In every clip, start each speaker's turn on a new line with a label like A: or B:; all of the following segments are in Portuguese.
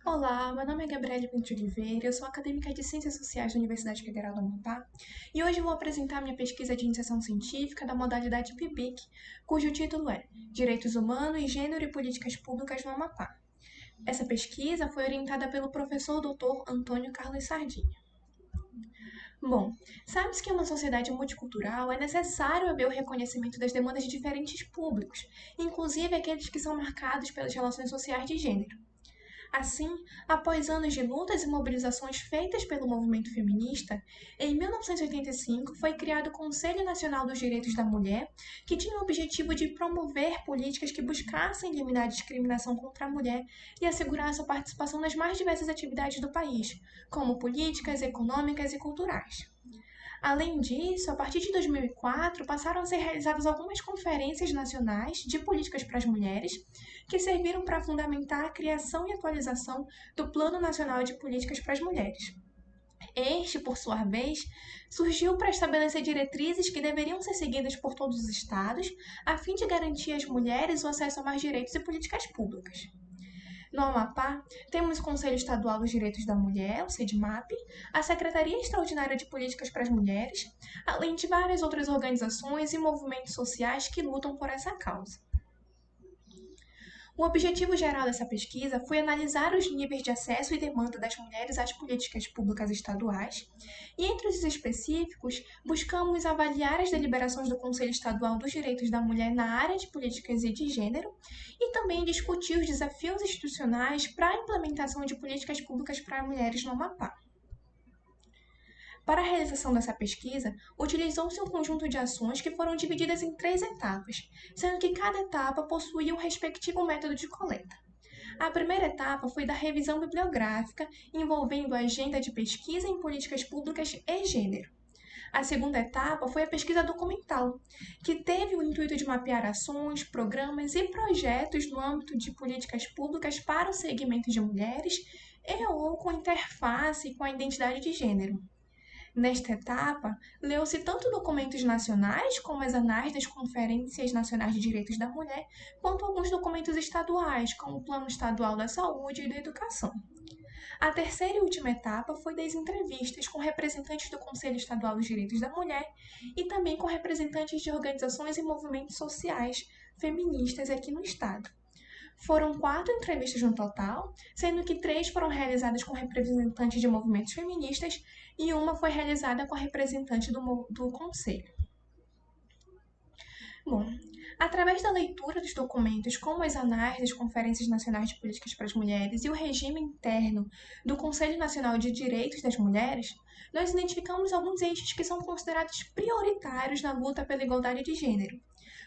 A: Olá, meu nome é Gabriele Pinto de Oliveira, eu sou acadêmica de Ciências Sociais da Universidade Federal do Amapá e hoje vou apresentar minha pesquisa de iniciação científica da modalidade PIBIC, cujo título é Direitos Humanos, Gênero e Políticas Públicas no Amapá. Essa pesquisa foi orientada pelo professor Dr. Antônio Carlos Sardinha. Bom, sabe-se que em uma sociedade multicultural é necessário haver o reconhecimento das demandas de diferentes públicos, inclusive aqueles que são marcados pelas relações sociais de gênero. Assim, após anos de lutas e mobilizações feitas pelo movimento feminista, em 1985 foi criado o Conselho Nacional dos Direitos da Mulher, que tinha o objetivo de promover políticas que buscassem eliminar a discriminação contra a mulher e assegurar a sua participação nas mais diversas atividades do país, como políticas, econômicas e culturais. Além disso, a partir de 2004, passaram a ser realizadas algumas conferências nacionais de políticas para as mulheres, que serviram para fundamentar a criação e atualização do Plano Nacional de Políticas para as Mulheres. Este, por sua vez, surgiu para estabelecer diretrizes que deveriam ser seguidas por todos os estados, a fim de garantir às mulheres o acesso a mais direitos e políticas públicas. No Amapá, temos o Conselho Estadual dos Direitos da Mulher, o CEDMAP, a Secretaria Extraordinária de Políticas para as Mulheres, além de várias outras organizações e movimentos sociais que lutam por essa causa. O objetivo geral dessa pesquisa foi analisar os níveis de acesso e demanda das mulheres às políticas públicas estaduais, e entre os específicos, buscamos avaliar as deliberações do Conselho Estadual dos Direitos da Mulher na área de políticas e de gênero, e também discutir os desafios institucionais para a implementação de políticas públicas para mulheres no Amapá. Para a realização dessa pesquisa, utilizou-se um conjunto de ações que foram divididas em 3 etapas, sendo que cada etapa possuía um respectivo método de coleta. A primeira etapa foi da revisão bibliográfica, envolvendo a agenda de pesquisa em políticas públicas e gênero. A segunda etapa foi a pesquisa documental, que teve o intuito de mapear ações, programas e projetos no âmbito de políticas públicas para o segmento de mulheres e ou com interface com a identidade de gênero. Nesta etapa, leu-se tanto documentos nacionais, como as anais das Conferências Nacionais de Direitos da Mulher, quanto alguns documentos estaduais, como o Plano Estadual da Saúde e da Educação. A terceira e última etapa foi das entrevistas com representantes do Conselho Estadual dos Direitos da Mulher e também com representantes de organizações e movimentos sociais feministas aqui no estado. Foram 4 entrevistas no total, sendo que 3 foram realizadas com representantes de movimentos feministas e uma foi realizada com a representante do Conselho. Bom, através da leitura dos documentos, como as anais das Conferências Nacionais de Políticas para as Mulheres e o regime interno do Conselho Nacional de Direitos das Mulheres, nós identificamos alguns eixos que são considerados prioritários na luta pela igualdade de gênero,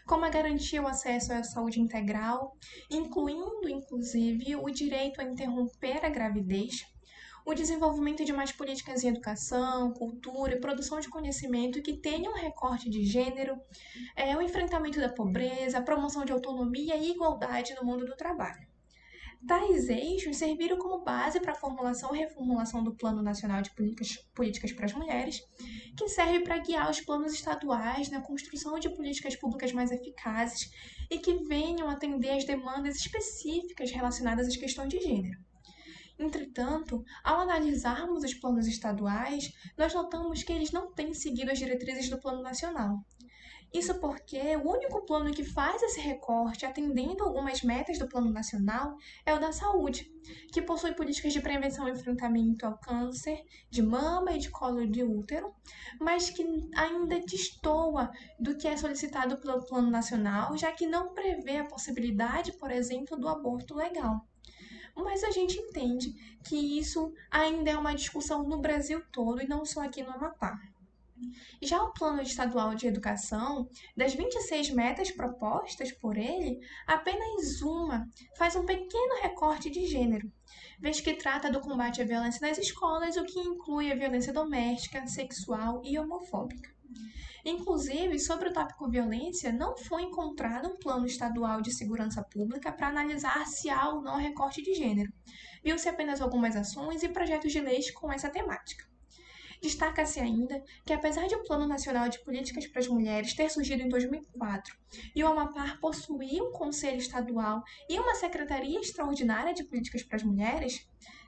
A: como a garantia ao acesso à saúde integral, incluindo, inclusive, o direito a interromper a gravidez, o desenvolvimento de mais políticas em educação, cultura e produção de conhecimento que tenham recorte de gênero, o enfrentamento da pobreza, a promoção de autonomia e igualdade no mundo do trabalho. Tais eixos serviram como base para a formulação e reformulação do Plano Nacional de Políticas para as Mulheres, que serve para guiar os planos estaduais na construção de políticas públicas mais eficazes e que venham atender às demandas específicas relacionadas às questões de gênero. Entretanto, ao analisarmos os planos estaduais, nós notamos que eles não têm seguido as diretrizes do Plano Nacional. Isso porque o único plano que faz esse recorte atendendo algumas metas do Plano Nacional é o da saúde, que possui políticas de prevenção e enfrentamento ao câncer de mama e de colo de útero, mas que ainda destoa do que é solicitado pelo Plano Nacional, já que não prevê a possibilidade, por exemplo, do aborto legal. Mas a gente entende que isso ainda é uma discussão no Brasil todo e não só aqui no Amapá. Já o Plano Estadual de Educação, das 26 metas propostas por ele, apenas uma faz um pequeno recorte de gênero, vez que trata do combate à violência nas escolas, o que inclui a violência doméstica, sexual e homofóbica. Inclusive, sobre o tópico violência, não foi encontrado um plano estadual de segurança pública para analisar se há ou não recorte de gênero. Viu-se apenas algumas ações e projetos de leis com essa temática. Destaca-se ainda que, apesar de o Plano Nacional de Políticas para as Mulheres ter surgido em 2004 e o Amapá possuir um Conselho Estadual e uma Secretaria Extraordinária de Políticas para as Mulheres,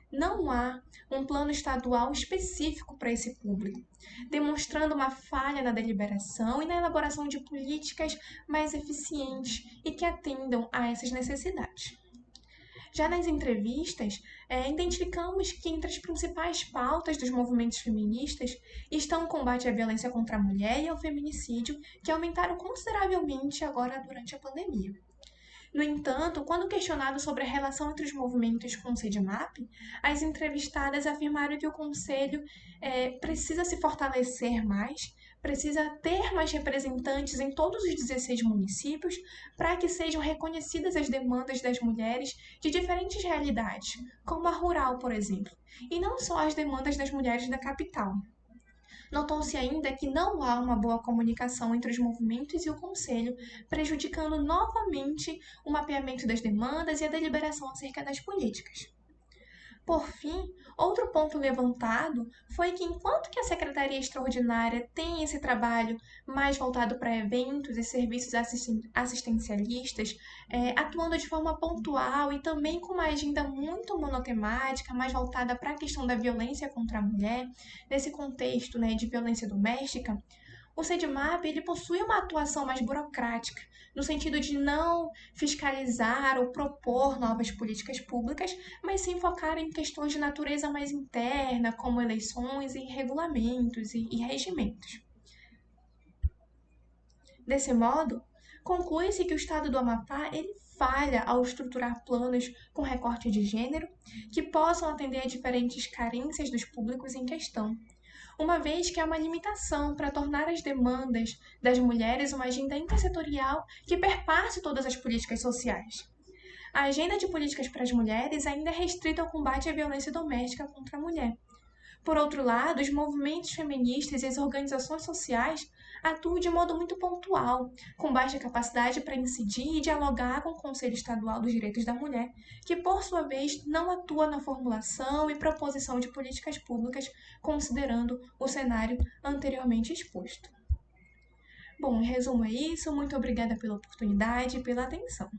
A: não há um plano estadual específico para esse público, demonstrando uma falha na deliberação e na elaboração de políticas mais eficientes e que atendam a essas necessidades. Já nas entrevistas, identificamos que entre as principais pautas dos movimentos feministas estão o combate à violência contra a mulher e ao feminicídio, que aumentaram consideravelmente agora durante a pandemia. No entanto, quando questionado sobre a relação entre os movimentos com o CEDMAP, as entrevistadas afirmaram que o Conselho precisa se fortalecer mais, precisa ter mais representantes em todos os 16 municípios para que sejam reconhecidas as demandas das mulheres de diferentes realidades, como a rural, por exemplo, e não só as demandas das mulheres da capital. Notou-se ainda que não há uma boa comunicação entre os movimentos e o Conselho, prejudicando novamente o mapeamento das demandas e a deliberação acerca das políticas. Por fim, outro ponto levantado foi que, enquanto que a Secretaria Extraordinária tem esse trabalho mais voltado para eventos e serviços assistencialistas, atuando de forma pontual e também com uma agenda muito monotemática, mais voltada para a questão da violência contra a mulher, nesse contexto, né, de violência doméstica, o CEDMAP ele possui uma atuação mais burocrática, no sentido de não fiscalizar ou propor novas políticas públicas, mas sim focar em questões de natureza mais interna, como eleições e regulamentos e regimentos. Desse modo, conclui-se que o Estado do Amapá ele falha ao estruturar planos com recorte de gênero que possam atender a diferentes carências dos públicos em questão, uma vez que há uma limitação para tornar as demandas das mulheres uma agenda intersetorial que perpasse todas as políticas sociais. A agenda de políticas para as mulheres ainda é restrita ao combate à violência doméstica contra a mulher. Por outro lado, os movimentos feministas e as organizações sociais atuam de modo muito pontual, com baixa capacidade para incidir e dialogar com o Conselho Estadual dos Direitos da Mulher, que, por sua vez, não atua na formulação e proposição de políticas públicas, considerando o cenário anteriormente exposto. Bom, em resumo é isso. Muito obrigada pela oportunidade e pela atenção.